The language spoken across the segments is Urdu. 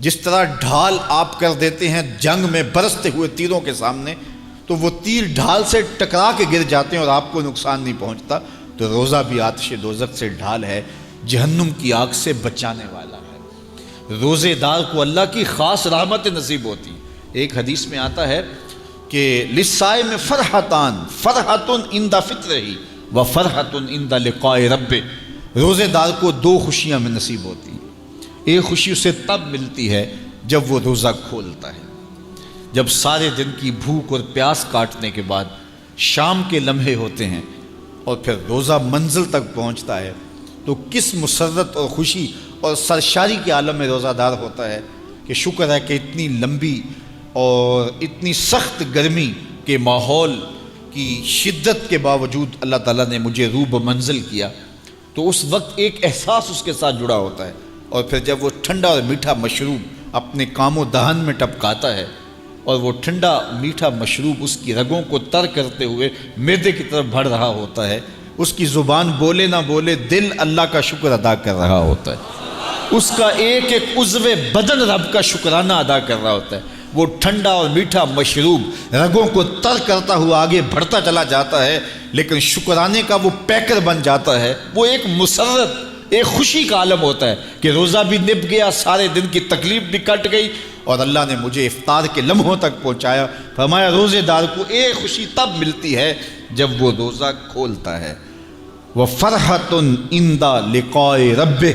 جس طرح ڈھال آپ کر دیتے ہیں جنگ میں برستے ہوئے تیروں کے سامنے، تو وہ تیر ڈھال سے ٹکرا کے گر جاتے ہیں اور آپ کو نقصان نہیں پہنچتا، تو روزہ بھی آتش دوزخ سے ڈھال ہے، جہنم کی آگ سے بچانے والا ہے۔ روزے دار کو اللہ کی خاص رحمت نصیب ہوتی۔ ایک حدیث میں آتا ہے کہ للصائم فرحتان، فرحۃ عند فطرہ و فرحۃ عند لقاء ربہ۔ روزے دار کو دو خوشیاں میں نصیب ہوتی ہیں۔ ایک خوشی اسے تب ملتی ہے جب وہ روزہ کھولتا ہے، جب سارے دن کی بھوک اور پیاس کاٹنے کے بعد شام کے لمحے ہوتے ہیں اور پھر روزہ منزل تک پہنچتا ہے، تو کس مسرت اور خوشی اور سرشاری کے عالم میں روزہ دار ہوتا ہے کہ شکر ہے کہ اتنی لمبی اور اتنی سخت گرمی کے ماحول کی شدت کے باوجود اللہ تعالیٰ نے مجھے روب منزل کیا۔ تو اس وقت ایک احساس اس کے ساتھ جڑا ہوتا ہے، اور پھر جب وہ ٹھنڈا اور میٹھا مشروب اپنے کام و دہن میں ٹپکاتا ہے اور وہ ٹھنڈا میٹھا مشروب اس کی رگوں کو تر کرتے ہوئے معدے کی طرف بڑھ رہا ہوتا ہے، اس کی زبان بولے نہ بولے دل اللہ کا شکر ادا کر رہا ہوتا ہے، اس کا ایک ایک عضو بدن رب کا شکرانہ ادا کر رہا ہوتا ہے۔ وہ ٹھنڈا اور میٹھا مشروب رگوں کو تر کرتا ہوا آگے بڑھتا چلا جاتا ہے، لیکن شکرانے کا وہ پیکر بن جاتا ہے۔ وہ ایک مسرت، ایک خوشی کا عالم ہوتا ہے کہ روزہ بھی نب گیا، سارے دن کی تکلیف بھی کٹ گئی، اور اللہ نے مجھے افطار کے لمحوں تک پہنچایا۔ فرمایا روزے دار کو ایک خوشی تب ملتی ہے جب وہ روزہ کھولتا ہے، وَفَرْحَةٌ عِنْدَ لِقَاءِ رَبِّهِ،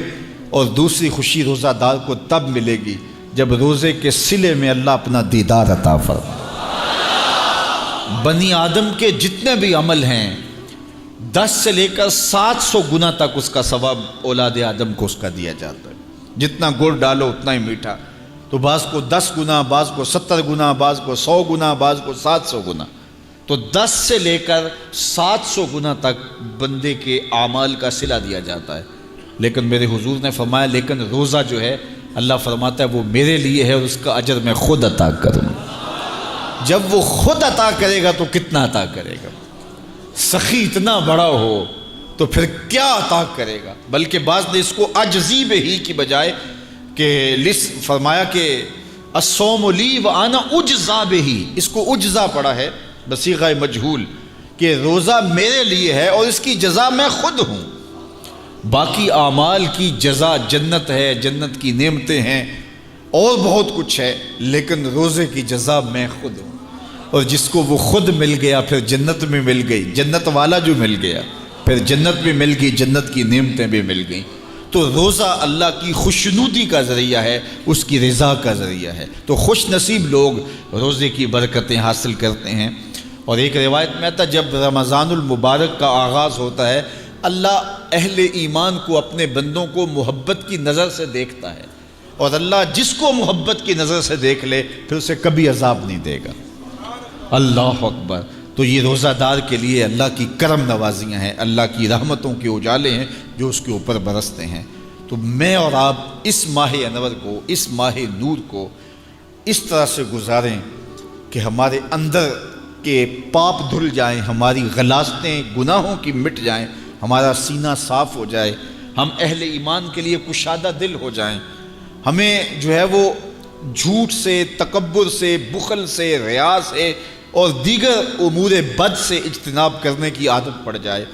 اور دوسری خوشی روزہ دار کو تب ملے گی جب روزے کے صلے میں اللہ اپنا دیدار عطا فرمائے۔ بنی آدم کے جتنے بھی عمل ہیں 10 سے لے کر 700 گنا تک اس کا ثواب اولاد آدم کو اس کا دیا جاتا ہے۔ جتنا گڑ ڈالو اتنا ہی میٹھا، تو بعض کو 10 گنا، بعض کو 70 گنا، بعض کو 100 گنا، بعض کو 700 گنا، تو 10 سے لے کر 700 گنا تک بندے کے اعمال کا صلہ دیا جاتا ہے۔ لیکن میرے حضور نے فرمایا لیکن روزہ جو ہے اللہ فرماتا ہے وہ میرے لیے ہے اور اس کا اجر میں خود عطا کروں۔ جب وہ خود عطا کرے گا تو کتنا عطا کرے گا؟ سخی اتنا بڑا ہو تو پھر کیا عطا کرے گا؟ بلکہ بعض نے اس کو عجزی بہی کی بجائے کہ فرمایا کہ الصوم لی وانا اجزا بہی، اس کو اجزا پڑھا ہے بصیغہ مجہول کہ روزہ میرے لیے ہے اور اس کی جزا میں خود ہوں۔ باقی اعمال کی جزا جنت ہے، جنت کی نعمتیں ہیں اور بہت کچھ ہے، لیکن روزے کی جزا میں خود ہوں۔ اور جس کو وہ خود مل گیا پھر جنت میں مل گئی، جنت والا جو مل گیا پھر جنت بھی مل گئی، جنت کی نعمتیں بھی مل گئیں۔ تو روزہ اللہ کی خوشنودی کا ذریعہ ہے، اس کی رضا کا ذریعہ ہے۔ تو خوش نصیب لوگ روزے کی برکتیں حاصل کرتے ہیں۔ اور ایک روایت میں آتا ہے جب رمضان المبارک کا آغاز ہوتا ہے اللہ اہل ایمان کو، اپنے بندوں کو محبت کی نظر سے دیکھتا ہے، اور اللہ جس کو محبت کی نظر سے دیکھ لے پھر اسے کبھی عذاب نہیں دے گا۔ اللہ اکبر۔ تو یہ روزہ دار کے لیے اللہ کی کرم نوازیاں ہیں، اللہ کی رحمتوں کے اجالے ہیں جو اس کے اوپر برستے ہیں۔ تو میں اور آپ اس ماہ انور کو، اس ماہ نور کو اس طرح سے گزاریں کہ ہمارے اندر کے پاپ دھل جائیں، ہماری غلاظتیں گناہوں کی مٹ جائیں، ہمارا سینہ صاف ہو جائے، ہم اہل ایمان کے لیے کشادہ دل ہو جائیں، ہمیں جو ہے وہ جھوٹ سے، تکبر سے، بخل سے، ریا سے اور دیگر امور بد سے اجتناب کرنے کی عادت پڑ جائے۔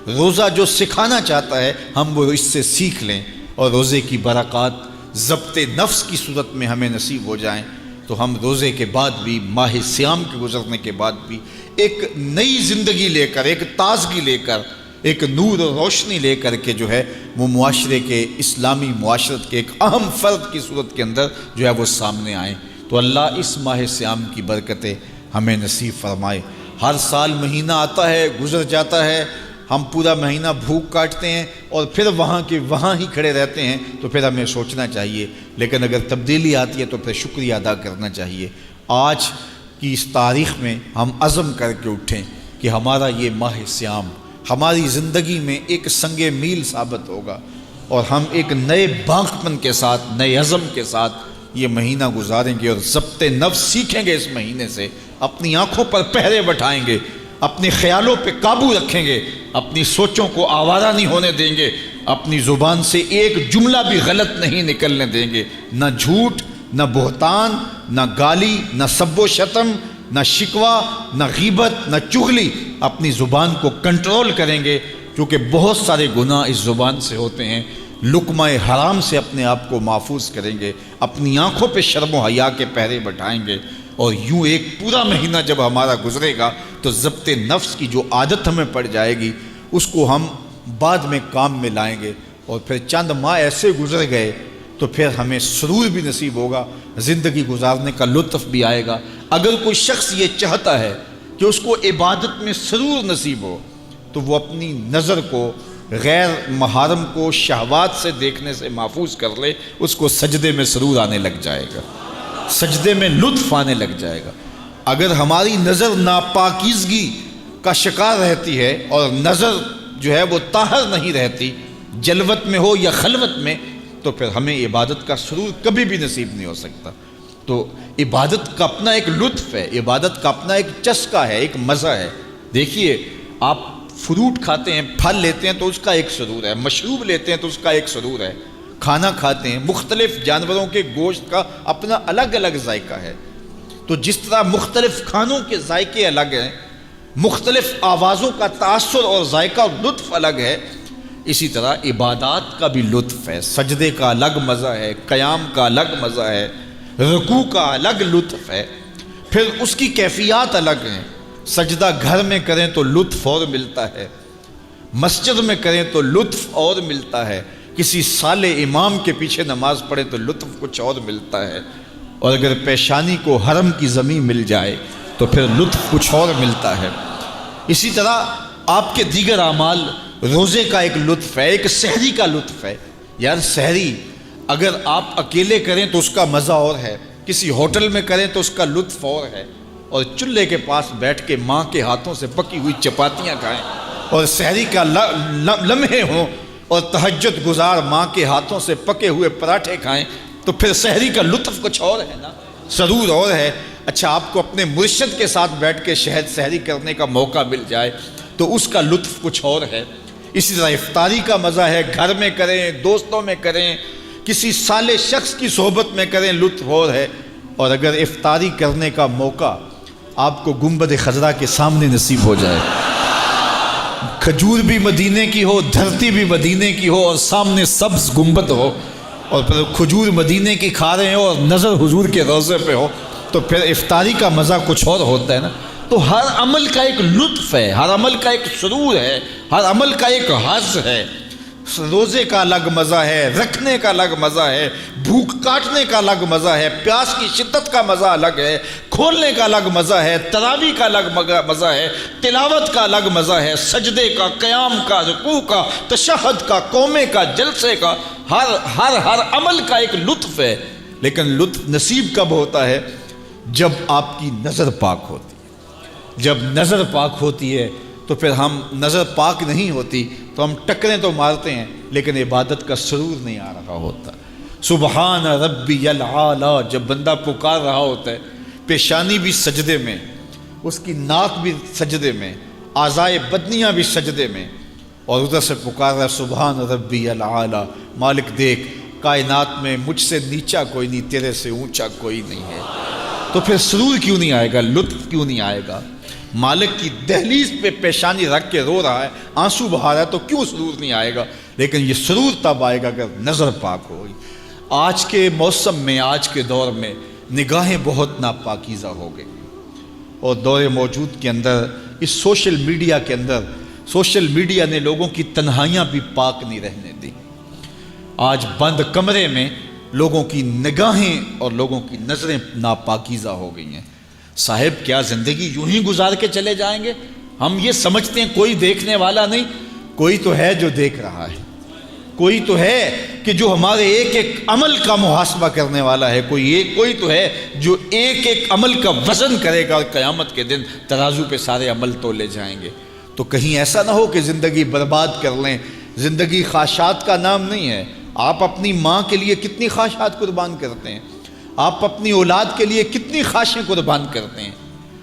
روزہ جو سکھانا چاہتا ہے ہم وہ اس سے سیکھ لیں، اور روزے کی برکات ضبط نفس کی صورت میں ہمیں نصیب ہو جائیں، تو ہم روزے کے بعد بھی، ماہ صیام کے گزرنے کے بعد بھی ایک نئی زندگی لے کر، ایک تازگی لے کر، ایک نور و روشنی لے کر کے جو ہے وہ معاشرے کے، اسلامی معاشرت کے ایک اہم فرد کی صورت کے اندر جو ہے وہ سامنے آئیں۔ تو اللہ اس ماہ صیام کی برکتیں ہمیں نصیب فرمائے۔ ہر سال مہینہ آتا ہے، گزر جاتا ہے، ہم پورا مہینہ بھوک کاٹتے ہیں اور پھر وہاں کے وہاں ہی کھڑے رہتے ہیں، تو پھر ہمیں سوچنا چاہیے، لیکن اگر تبدیلی آتی ہے تو پھر شکریہ ادا کرنا چاہیے۔ آج کی اس تاریخ میں ہم عزم کر کے اٹھیں کہ ہمارا یہ ماہ صیام ہماری زندگی میں ایک سنگ میل ثابت ہوگا، اور ہم ایک نئے بانکپن کے ساتھ، نئے عزم کے ساتھ یہ مہینہ گزاریں گے، اور ضبط نفس سیکھیں گے۔ اس مہینے سے اپنی آنکھوں پر پہرے بٹھائیں گے، اپنے خیالوں پہ قابو رکھیں گے، اپنی سوچوں کو آوارہ نہیں ہونے دیں گے، اپنی زبان سے ایک جملہ بھی غلط نہیں نکلنے دیں گے، نہ جھوٹ، نہ بہتان، نہ گالی، نہ سب و شتم، نہ شکوہ، نہ غیبت، نہ چغلی، اپنی زبان کو کنٹرول کریں گے، کیونکہ بہت سارے گناہ اس زبان سے ہوتے ہیں۔ لقمہ حرام سے اپنے آپ کو محفوظ کریں گے، اپنی آنکھوں پہ شرم و حیا کے پہرے بٹھائیں گے، اور یوں ایک پورا مہینہ جب ہمارا گزرے گا تو ضبط نفس کی جو عادت ہمیں پڑ جائے گی اس کو ہم بعد میں کام میں لائیں گے، اور پھر چند ماہ ایسے گزر گئے تو پھر ہمیں سرور بھی نصیب ہوگا، زندگی گزارنے کا لطف بھی آئے گا۔ اگر کوئی شخص یہ چاہتا ہے کہ اس کو عبادت میں سرور نصیب ہو تو وہ اپنی نظر کو غیر محارم کو شہوات سے دیکھنے سے محفوظ کر لے، اس کو سجدے میں سرور آنے لگ جائے گا، سجدے میں لطف آنے لگ جائے گا۔ اگر ہماری نظر ناپاکیزگی کا شکار رہتی ہے اور نظر جو ہے وہ طاہر نہیں رہتی، جلوت میں ہو یا خلوت میں، تو پھر ہمیں عبادت کا سرور کبھی بھی نصیب نہیں ہو سکتا۔ تو عبادت کا اپنا ایک لطف ہے، عبادت کا اپنا ایک چسکا ہے، ایک مزہ ہے۔ دیکھیے، آپ فروٹ کھاتے ہیں، پھل لیتے ہیں تو اس کا ایک سرور ہے، مشروب لیتے ہیں تو اس کا ایک سرور ہے، کھانا کھاتے ہیں، مختلف جانوروں کے گوشت کا اپنا الگ الگ ذائقہ ہے۔ تو جس طرح مختلف کھانوں کے ذائقے الگ ہیں، مختلف آوازوں کا تاثر اور ذائقہ اور لطف الگ ہے، اسی طرح عبادات کا بھی لطف ہے۔ سجدے کا الگ مزہ ہے، قیام کا الگ مزہ ہے، رکوع کا الگ لطف ہے، پھر اس کی کیفیات الگ ہیں۔ سجدہ گھر میں کریں تو لطف اور ملتا ہے، مسجد میں کریں تو لطف اور ملتا ہے، کسی صالح امام کے پیچھے نماز پڑھیں تو لطف کچھ اور ملتا ہے، اور اگر پیشانی کو حرم کی زمین مل جائے تو پھر لطف کچھ اور ملتا ہے۔ اسی طرح آپ کے دیگر اعمال، روزے کا ایک لطف ہے، ایک سحری کا لطف ہے۔ یار سحری اگر آپ اکیلے کریں تو اس کا مزہ اور ہے، کسی ہوٹل میں کریں تو اس کا لطف اور ہے، اور چولہے کے پاس بیٹھ کے ماں کے ہاتھوں سے پکی ہوئی چپاتیاں کھائیں اور سحری کا لمحے ہوں اور تہجد گزار ماں کے ہاتھوں سے پکے ہوئے پراٹھے کھائیں تو پھر سحری کا لطف کچھ اور ہے نا، سرور اور ہے۔ اچھا، آپ کو اپنے مرشد کے ساتھ بیٹھ کے شہد سحری کرنے کا موقع مل جائے تو اس کا لطف کچھ اور ہے۔ اسی طرح افطاری کا مزہ ہے، گھر میں کریں، دوستوں میں کریں، کسی صالح شخص کی صحبت میں کریں، لطف اور ہے۔ اور اگر افطاری کرنے کا موقع آپ کو گنبد خضرا کے سامنے نصیب ہو جائے، کھجور بھی مدینے کی ہو، دھرتی بھی مدینے کی ہو، اور سامنے سبز گنبد ہو، اور پھر کھجور مدینے کی کھا رہے ہو اور نظر حضور کے روضے پہ ہو، تو پھر افطاری کا مزہ کچھ اور ہوتا ہے نا۔ تو ہر عمل کا ایک لطف ہے، ہر عمل کا ایک سرور ہے، ہر عمل کا ایک حظ ہے۔ روزے کا الگ مزہ ہے، رکھنے کا الگ مزہ ہے، بھوک کاٹنے کا الگ مزہ ہے، پیاس کی شدت کا مزہ الگ ہے، کھولنے کا الگ مزہ ہے، تراویح کا الگ مزہ ہے، تلاوت کا الگ مزہ ہے، سجدے کا، قیام کا، رکوع کا، تشہد کا، قومے کا، جلسے کا، ہر عمل کا ایک لطف ہے۔ لیکن لطف نصیب کب ہوتا ہے؟ جب آپ کی نظر پاک ہوتی ہے۔ جب نظر پاک ہوتی ہے تو پھر ہم، نظر پاک نہیں ہوتی تو ہم ٹکریں تو مارتے ہیں لیکن عبادت کا سرور نہیں آ رہا ہوتا۔ سبحان ربی العالی جب بندہ پکار رہا ہوتا ہے، پیشانی بھی سجدے میں، اس کی ناک بھی سجدے میں، اعضائے بدنیاں بھی سجدے میں، اور ادھر سے پکار رہا ہے سبحان ربی العالی، مالک دیکھ کائنات میں مجھ سے نیچا کوئی نہیں، تیرے سے اونچا کوئی نہیں ہے۔ تو پھر سرور کیوں نہیں آئے گا، لطف کیوں نہیں آئے گا؟ مالک کی دہلیز پہ پیشانی رکھ کے رو رہا ہے، آنسو بہا رہا ہے، تو کیوں سرور نہیں آئے گا؟ لیکن یہ سرور تب آئے گا اگر نظر پاک ہوگی۔ آج کے موسم میں، آج کے دور میں نگاہیں بہت ناپاکیزہ ہو گئی، اور دور موجود کے اندر، اس سوشل میڈیا کے اندر، سوشل میڈیا نے لوگوں کی تنہائیاں بھی پاک نہیں رہنے دی۔ آج بند کمرے میں لوگوں کی نگاہیں اور لوگوں کی نظریں ناپاکیزہ ہو گئی ہیں۔ صاحب کیا زندگی یوں ہی گزار کے چلے جائیں گے؟ ہم یہ سمجھتے ہیں کوئی دیکھنے والا نہیں، کوئی تو ہے جو دیکھ رہا ہے، کوئی تو ہے کہ جو ہمارے ایک ایک عمل کا محاسبہ کرنے والا ہے، کوئی تو ہے جو ایک ایک عمل کا وزن کرے گا، اور قیامت کے دن ترازو پہ سارے عمل تولے جائیں گے۔ تو کہیں ایسا نہ ہو کہ زندگی برباد کر لیں۔ زندگی خواہشات کا نام نہیں ہے۔ آپ اپنی ماں کے لیے کتنی خواہشات قربان کرتے ہیں، آپ اپنی اولاد کے لیے کتنی خواہشیں قربان کرتے ہیں،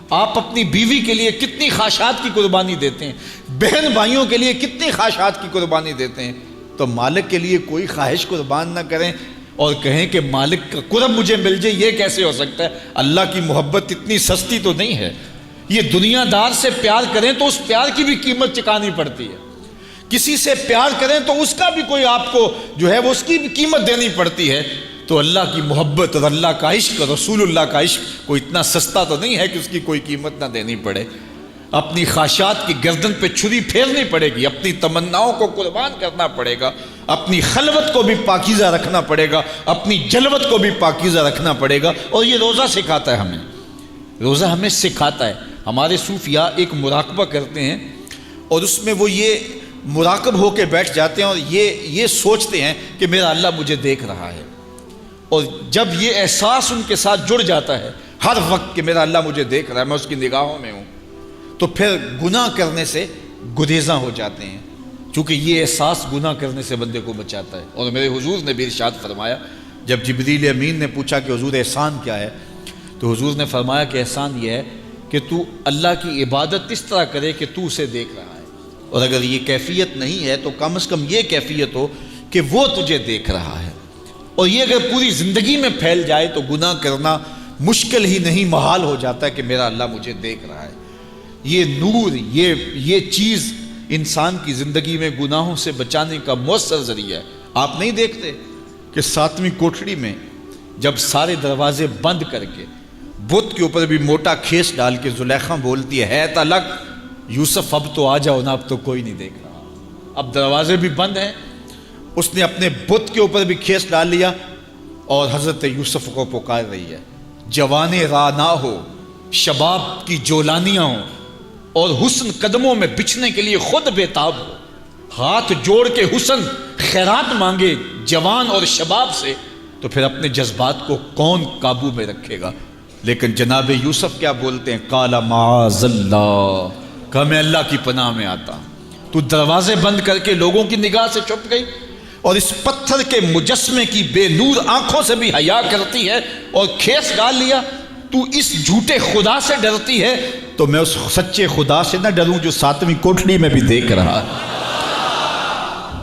آپ اپنی بیوی کے لیے کتنی خواہشات کی قربانی دیتے ہیں، بہن بھائیوں کے لیے کتنی خواہشات کی قربانی دیتے ہیں۔ تو مالک کے لیے کوئی خواہش قربان نہ کریں، اور کہیں کہ مالک کا قرب مجھے مل جائے، یہ کیسے ہو سکتا ہے؟ اللہ کی محبت اتنی سستی تو نہیں ہے۔ یہ دنیا دار سے پیار کریں تو اس پیار کی بھی قیمت چکانی پڑتی ہے، کسی سے پیار کریں تو اس کا بھی کوئی آپ کو جو ہے وہ اس کی بھی قیمت دینی پڑتی ہے۔ تو اللہ کی محبت اور اللہ کا عشق اور رسول اللہ کا عشق کوئی اتنا سستا تو نہیں ہے کہ اس کی کوئی قیمت نہ دینی پڑے۔ اپنی خواہشات کی گردن پہ چھری پھیرنی پڑے گی، اپنی تمناؤں کو قربان کرنا پڑے گا، اپنی خلوت کو بھی پاکیزہ رکھنا پڑے گا، اپنی جلوت کو بھی پاکیزہ رکھنا پڑے گا۔ اور یہ روزہ سکھاتا ہے ہمیں، روزہ ہمیں سکھاتا ہے۔ ہمارے صوفیاء ایک مراقبہ کرتے ہیں اور اس میں وہ یہ مراقب ہو کے بیٹھ جاتے ہیں اور یہ سوچتے ہیں کہ میرا اللہ مجھے دیکھ رہا ہے، اور جب یہ احساس ان کے ساتھ جڑ جاتا ہے ہر وقت کہ میرا اللہ مجھے دیکھ رہا ہے، میں اس کی نگاہوں میں ہوں، تو پھر گناہ کرنے سے گریزاں ہو جاتے ہیں، چونکہ یہ احساس گناہ کرنے سے بندے کو بچاتا ہے۔ اور میرے حضور نے بھی ارشاد فرمایا، جب جبریل امین نے پوچھا کہ حضور احسان کیا ہے، تو حضور نے فرمایا کہ احسان یہ ہے کہ تو اللہ کی عبادت اس طرح کرے کہ تو اسے دیکھ رہا ہے، اور اگر یہ کیفیت نہیں ہے تو کم از کم یہ کیفیت ہو کہ وہ تجھے دیکھ رہا ہے۔ اور یہ اگر پوری زندگی میں پھیل جائے تو گناہ کرنا مشکل ہی نہیں، محال ہو جاتا ہے کہ میرا اللہ مجھے دیکھ رہا ہے۔ یہ نور، یہ چیز انسان کی زندگی میں گناہوں سے بچانے کا مؤثر ذریعہ ہے۔ آپ نہیں دیکھتے کہ 7ویں کوٹھڑی میں جب سارے دروازے بند کر کے بت کے اوپر بھی موٹا کھیس ڈال کے زلیخا بولتی ہے تلک یوسف اب تو آ جاؤ نا، اب تو کوئی نہیں دیکھ رہا، اب دروازے بھی بند ہیں۔ اس نے اپنے بت کے اوپر بھی کھیس ڈال لیا اور حضرت یوسف کو پکار رہی ہے، جوانے راہ نہ ہو، شباب کی جولانیاں ہوں اور حسن قدموں میں بچھنے کے لیے خود بےتاب ہو، ہاتھ جوڑ کے حسن خیرات مانگے جوان اور شباب سے، تو پھر اپنے جذبات کو کون قابو میں رکھے گا؟ لیکن جناب یوسف کیا بولتے ہیں؟ قال معاذ اللہ، کہ میں اللہ کی پناہ میں آتا ہوں۔ تو دروازے بند کر کے لوگوں کی نگاہ سے چھپ گئی اور اس پتھر کے مجسمے کی بے نور آنکھوں سے بھی حیا کرتی ہے اور کھیس ڈال لیا۔ تو اس جھوٹے خدا سے ڈرتی ہے تو میں اس سچے خدا سے نہ ڈروں جو 7ویں کوٹھڑی میں بھی دیکھ رہا ہے۔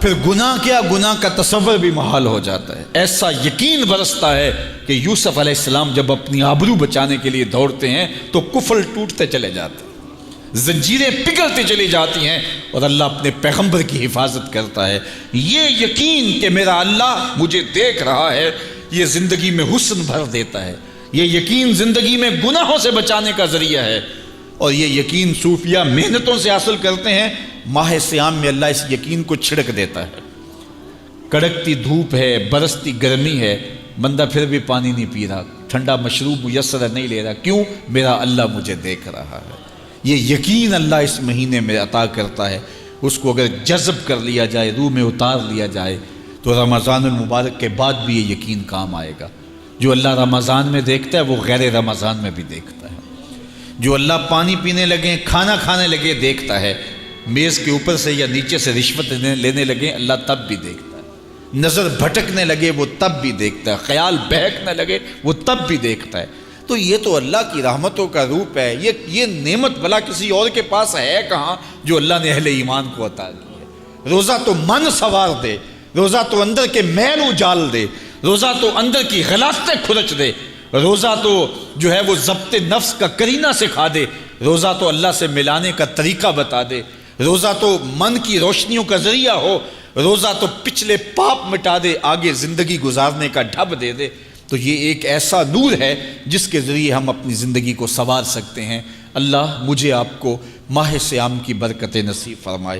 پھر گناہ کیا، گناہ کا تصور بھی محال ہو جاتا ہے۔ ایسا یقین برستا ہے کہ یوسف علیہ السلام جب اپنی آبرو بچانے کے لیے دوڑتے ہیں تو کفل ٹوٹتے چلے جاتے ہیں، زنجیریں پگھلتی چلی جاتی ہیں، اور اللہ اپنے پیغمبر کی حفاظت کرتا ہے۔ یہ یقین کہ میرا اللہ مجھے دیکھ رہا ہے، یہ زندگی میں حسن بھر دیتا ہے۔ یہ یقین زندگی میں گناہوں سے بچانے کا ذریعہ ہے، اور یہ یقین صوفیہ محنتوں سے حاصل کرتے ہیں۔ ماہ سیام میں اللہ اس یقین کو چھڑک دیتا ہے۔ کڑکتی دھوپ ہے، برستی گرمی ہے، بندہ پھر بھی پانی نہیں پی رہا، ٹھنڈا مشروب میسر نہیں لے رہا، کیوں؟ میرا اللہ مجھے دیکھ رہا ہے۔ یہ یقین اللہ اس مہینے میں عطا کرتا ہے۔ اس کو اگر جذب کر لیا جائے، روح میں اتار لیا جائے، تو رمضان المبارک کے بعد بھی یہ یقین کام آئے گا۔ جو اللہ رمضان میں دیکھتا ہے وہ غیر رمضان میں بھی دیکھتا ہے۔ جو اللہ پانی پینے لگے، کھانا کھانے لگے دیکھتا ہے، میز کے اوپر سے یا نیچے سے رشوت لینے لگے اللہ تب بھی دیکھتا ہے، نظر بھٹکنے لگے وہ تب بھی دیکھتا ہے، خیال بہکنے لگے وہ تب بھی دیکھتا ہے۔ تو یہ تو اللہ کی رحمتوں کا روپ ہے۔ یہ نعمت بھلا کسی اور کے پاس ہے کہاں جو اللہ نے اہل ایمان کو عطا کی ہے؟ روزہ تو من سوار دے، روزہ تو اندر کے میل اجال دے، روزہ تو اندر کی غلاظتیں کھرچ دے، روزہ تو جو ہے وہ ضبط نفس کا کرینہ سکھا دے، روزہ تو اللہ سے ملانے کا طریقہ بتا دے، روزہ تو من کی روشنیوں کا ذریعہ ہو، روزہ تو پچھلے پاپ مٹا دے، آگے زندگی گزارنے کا ڈھب دے دے۔ تو یہ ایک ایسا نور ہے جس کے ذریعے ہم اپنی زندگی کو سنوار سکتے ہیں۔ اللہ مجھے آپ کو ماہ سیام کی برکتیں نصیب فرمائے۔